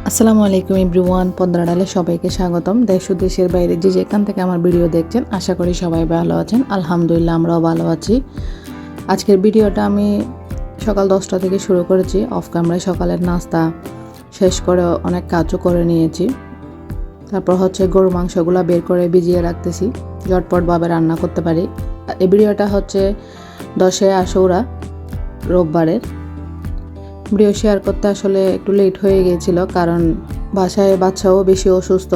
আসসালামু আলাইকুম এভরিওয়ান, পদ্মা ডালে সবাইকে স্বাগতম। দেশ ও দেশের বাইরে যে যেখান থেকে আমার ভিডিও দেখছেন, আশা করি সবাই ভালো আছেন। আলহামদুলিল্লাহ, আমরাও ভালো আছি। আজকের ভিডিওটা আমি সকাল 10টা থেকে শুরু করেছি। অফ ক্যামেরায় সকালের নাস্তা শেষ করে অনেক কাজও করে নিয়েছি। তারপর গরু মাংসগুলো বের করে ভিজিয়ে রাখতেছি, ঝটপটভাবে রান্না করতে পারি। এই ভিডিওটা 10 আশুরা, রোববারের ভিডিও শেয়ার করতে আসলে একটু লেট হয়ে গিয়েছিল, কারণ বাসায় বাচ্চাও বেশি অসুস্থ।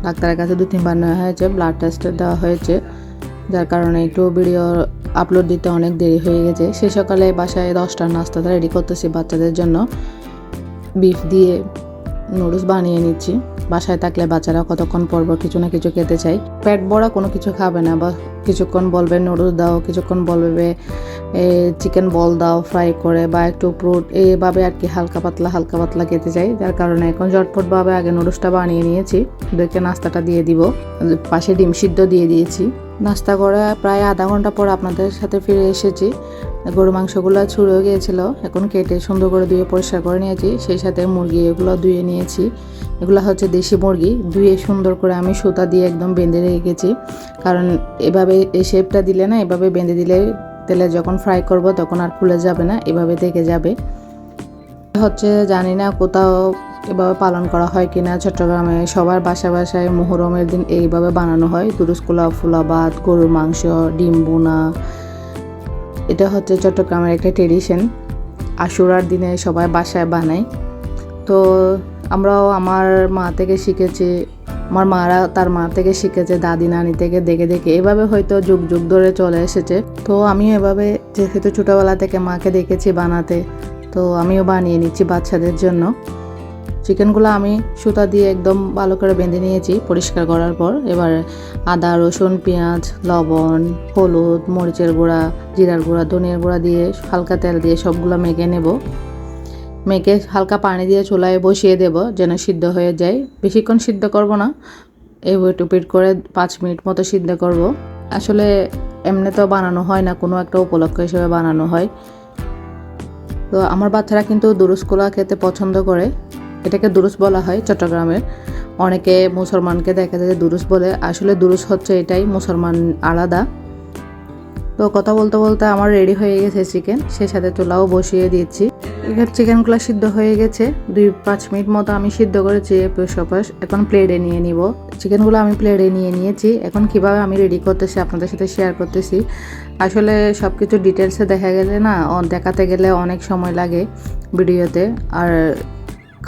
ডাক্তারের কাছে 2-3 বার নেওয়া হয়েছে, ব্লাড টেস্ট দেওয়া হয়েছে, যার কারণে একটু ভিডিও আপলোড দিতে অনেক দেরি হয়ে গেছে। সে সকালে বাসায় 10টার নাস্তাটা রেডি করতেছি বাচ্চাদের জন্য। বিফ দিয়ে নুডলস বানিয়ে নিচ্ছি। বাসায় থাকলে বাচ্চারা কতক্ষণ পর কিছু না কিছু খেতে চাই। পেট ভরা কোনো কিছু খাবে না, বা কিছুক্ষণ বলবে নুডলস দাও, কিছুক্ষণ বলবে চিকেন বল দাও ফ্রাই করে, বা একটু ফ্রুট, এইভাবে আর কি হালকা পাতলা খেতে চাই। যার কারণে এখন ঝটপটভাবে আগে নুডলসটা বানিয়ে নিয়েছি, ওদেরকে নাস্তাটা দিয়ে দিব। পাশে ডিম সিদ্ধ দিয়ে দিয়েছি। নাস্তা করে প্রায় আধা ঘন্টা পর আপনাদের সাথে ফিরে এসেছি। গরু মাংসগুলো ছুঁড়েও গিয়েছিল, এখন কেটে সুন্দর করে ধুয়ে পরিষ্কার করে নিয়েছি। সেই সাথে মুরগি এগুলো ধুয়ে নিয়েছি। এগুলো দেশি মুরগি, ধুয়ে সুন্দর করে আমি সুতা দিয়ে একদম বেঁধে রেখেছি, কারণ এভাবে এই শেপটা দিলে না, এভাবে বেঁধে দিলে তেলে যখন ফ্রাই করব তখন আর খুলে যাবে না, এভাবে থেকে যাবে। জানি না কোথাও এভাবে পালন করা হয় কিনা। চট্টগ্রামে সবার বাসায় মুহররমের দিন এইভাবে বানানো হয়। দুরুসকোলা, ফুলাবাদ, গরুর মাংস, ডিম বোনা। এটা চট্টগ্রামের একটা ট্রেডিশন। আশুরার দিনে সবাই বাসায় বানায়। তো আমরাও আমার মা থেকে শিখেছি, আমার মারা তার মা থেকে শিখেছে, দাদি নানি থেকে দেখে দেখে এভাবে হয়তো যুগ যুগ ধরে চলে এসেছে। তো আমিও এভাবে, যেহেতু ছোটোবেলা থেকে মাকে দেখেছি বানাতে, তো আমিও বানিয়ে নিচ্ছি বাচ্চাদের জন্য। চিকেনগুলো আমি সুতা দিয়ে একদম ভালো করে বেঁধে নিয়েছি পরিষ্কার করার পর। এবার আদা, রসুন, পেঁয়াজ, লবণ, হলুদ, মরিচের গুঁড়া, জিরার গুঁড়া, ধনিয়ার গুঁড়া দিয়ে হালকা তেল দিয়ে সবগুলো মেখে নেব। মেখে হালকা পানি দিয়ে চুলায় বসিয়ে দেব, যেন সিদ্ধ হয়ে যায়। বেশিক্ষণ সিদ্ধ করব না, এই টুপিট করে 5 মিনিট মতো সিদ্ধ করব। আসলে এমনি তো বানানো হয় না, কোনো একটা উপলক্ষ হিসেবে বানানো হয়। তো আমার বাচ্চারা কিন্তু দুরুসকোলা খেতে পছন্দ করে। এটাকে দুরুস বলা হয় চট্টগ্রামের। অনেকে মুসলমানকে দেখা যায় যে দুরুস বলে, আসলে দুরুস এটাই, মুসলমান আলাদা। তো কথা বলতে বলতে আমার রেডি হয়ে গেছে চিকেন, সেই সাথে চুলাও বসিয়ে দিচ্ছি। এখানে চিকেনগুলো সিদ্ধ হয়ে গেছে, 2-5 মিনিট মতো আমি সিদ্ধ করেছি এপাশ। এখন প্লেটে নিয়ে নিব। চিকেনগুলো আমি প্লেটে নিয়ে নিয়েছি। এখন কিভাবে আমি রেডি করতেছি আপনাদের সাথে শেয়ার করতেছি। আসলে সব কিছু ডিটেলসে দেখাতে গেলে অনেক সময় লাগে ভিডিওতে, আর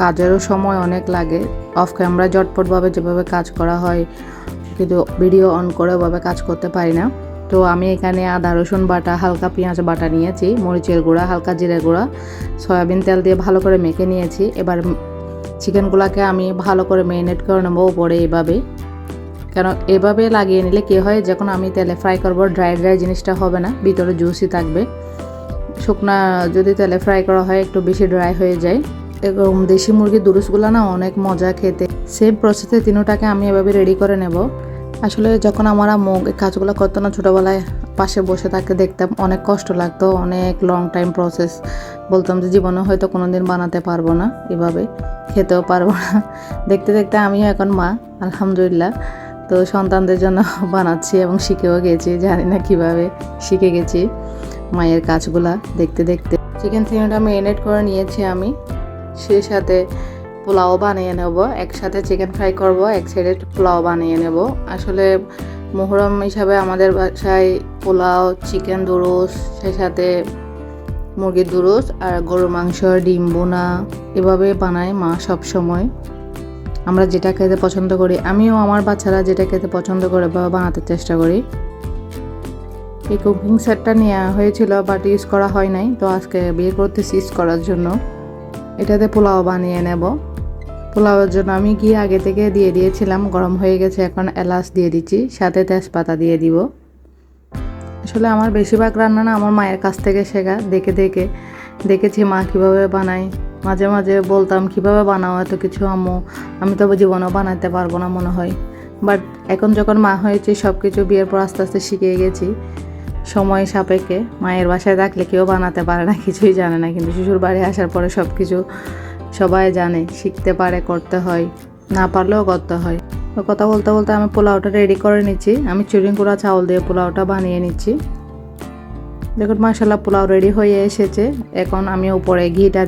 কাজেরও সময় অনেক লাগে। অফ ক্যামেরা ঝটপটভাবে যেভাবে কাজ করা হয়, কিন্তু ভিডিও অন করে ওভাবে কাজ করতে পারি না। তো আমি এখানে আদা রসুন বাটা, হালকা পেঁয়াজ বাটা নিয়েছি, মরিচের গুঁড়া, হালকা জিরে গুঁড়া, সয়াবিন তেল দিয়ে ভালো করে মেখে নিয়েছি। এবার চিকেনগুলোকে আমি ভালো করে ম্যারিনেট করে নেবো উপরে এইভাবে। কেন এভাবে লাগিয়ে নিলে কী হয়, যখন আমি তেলে ফ্রাই করবো ড্রাই জিনিসটা হবে না, ভিতরে জুসি থাকবে। শুকনা যদি তেলে ফ্রাই করা হয় একটু বেশি ড্রাই হয়ে যায়। এরকম দেশি মুরগির দুরুসগুলো না অনেক মজা খেতে। সেম প্রসেসে তিনটাকে আমি এভাবে রেডি করে নেব। আসলে যখন আমার আম্মু এই কাজগুলো করতো না, ছোটোবেলায় পাশে বসে থাকতে দেখতাম, অনেক কষ্ট লাগতো, অনেক লং টাইম প্রসেস। বলতাম যে জীবনে হয়তো কোনো দিন বানাতে পারবো না, এভাবে খেতেও পারবো না। দেখতে দেখতে আমিও এখন মা, আলহামদুলিল্লাহ। তো সন্তানদের জন্য বানাচ্ছি এবং শিখেও গেছি, জানি না কিভাবে শিখে গেছি মায়ের কাজগুলা দেখতে দেখতে। চিকেন থিংটা ম্যারিনেট করে নিয়েছি আমি। সেই সাথে পোলাও বানিয়ে নেব, একসাথে চিকেন ফ্রাই করব, এক সাইডে পোলাও বানিয়ে নেব। আসলে মুহররম হিসাবে আমাদের বাসায় পোলাও, চিকেন দুরুস, সেই সাথে মুরগির দুরুস আর গরুর মাংস, ডিম বোনা এভাবে বানায় মা সব সময়। আমরা যেটা খেতে পছন্দ করি, আমিও আমার বাচ্চারা যেটা খেতে পছন্দ করে বা বানাতে চেষ্টা করি। এই কুকিং সেটটা নেওয়া হয়েছিল, বাট ইউজ করা হয় নাই, তো আজকে বের করতেছি ইউজ করার জন্য। এটাতে পোলাও বানিয়ে নেব। পোলাওয়ের জন্য আমি ঘি আগে থেকে দিয়ে দিয়েছিলাম, গরম হয়ে গেছে, এখন এলাচ দিয়ে দিচ্ছি, সাথে তেজপাতা দিয়ে দিব। আসলে আমার বেশিরভাগ রান্না না আমার মায়ের কাছ থেকে শেখা, দেখেছি মা কীভাবে বানায়। মাঝে মাঝে বলতাম কীভাবে বানাও এত কিছু আম্মু, আমি তো জীবনেও বানাতে পারবো না মনে হয়। বাট এখন যখন মা হয়েছে, সব কিছু বিয়ের পর আস্তে আস্তে শিখে গেছি। সময় সাপেক্ষে মায়ের বাসায় থাকলে কেউ বানাতে পারে না, কিছুই জানে না, কিন্তু শ্বশুর বাড়ি আসার পরে সব কিছু সবাই জানে শিখতে পারে, করতে হয়, না পারলেও করতে হয়। তো কথা বলতে বলতে আমি পোলাওটা রেডি করে নিচ্ছি। আমি চুরিং করা চাউল দিয়ে পোলাওটা বানিয়ে নিচ্ছি। দেখুন মাশাআল্লাহ পোলাও রেডি হয়ে এসেছে। এখন আমি উপরে ঘিটা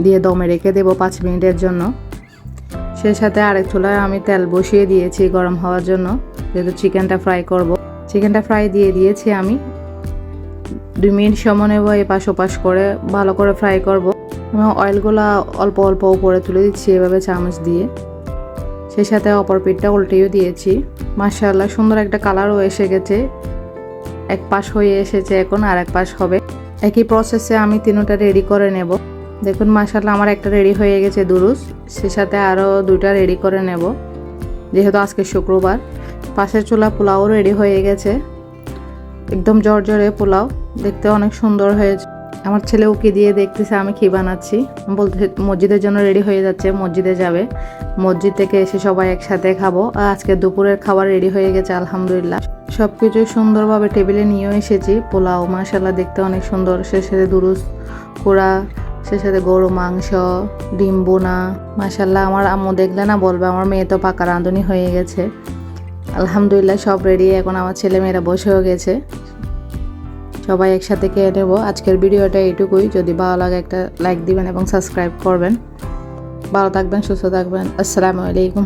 দিয়ে দমে রেখে দেবো 5 মিনিটের জন্য। সেই সাথে আরেক চুলায় আমি তেল বসিয়ে দিয়েছি গরম হওয়ার জন্য, যেহেতু চিকেনটা ফ্রাই করব। চিকেনটা ফ্রাই দিয়ে দিয়েছি আমি। 2 মিনিট সময় নেব, এপাশ ওপাশ করে ভালো করে ফ্রাই করব। আমি অয়েলগুলো অল্প অল্প উপরে তুলে দিচ্ছি এভাবে চামচ দিয়ে। সেই সাথে অপর পিঠটা উল্টেও দিয়েছি। মাশাআল্লাহ সুন্দর একটা কালারও এসে গেছে। এক পাশ হয়ে এসেছে, এখন আর এক পাশ হবে। একই প্রসেসে আমি তিনটা রেডি করে নেব। দেখুন মাশাআল্লাহ আমার একটা রেডি হয়ে গেছে দুরুস। সেই সাথে আরও 2টা রেডি করে নেব, যেহেতু আজকে শুক্রবার। পাশের চুলা পোলাও রেডি হয়ে গেছে, একদম জর্জরে পোলাও, দেখতে অনেক সুন্দর হয়েছে। আমার ছেলে উকি দিয়ে দেখতেছে আমি কি বানাচ্ছি। বলতে মসজিদের জন্য রেডি হয়ে যাচ্ছে, মসজিদে যাবে। মসজিদ থেকে এসে সবাই একসাথে খাবো। আর আজকে দুপুরের খাবার রেডি হয়ে গেছে আলহামদুলিল্লাহ। সব কিছু সুন্দরভাবে টেবিলে নিয়েও এসেছি। পোলাও মাশাআল্লাহ দেখতে অনেক সুন্দর, সে সাথে দুরুস কুড়া, সে সাথে গরু মাংস, ডিম বোনা। মাশাআল্লাহ আমার আম্মু দেখলে না বলবে আমার মেয়ে তো পাকা রাঁধুনি হয়ে গেছে। আলহামদুলিল্লাহ সব রেডি, এখন আমার ছেলে মেয়েরা বসেও গেছে। সবাই একসাথে খেয়ে নেব। আজকের ভিডিওটা এইটুকুই। যদি ভালো লাগে একটা লাইক দিবেন এবং সাবস্ক্রাইব করবেন। ভালো থাকবেন, সুস্থ থাকবেন। আসসালামু আলাইকুম।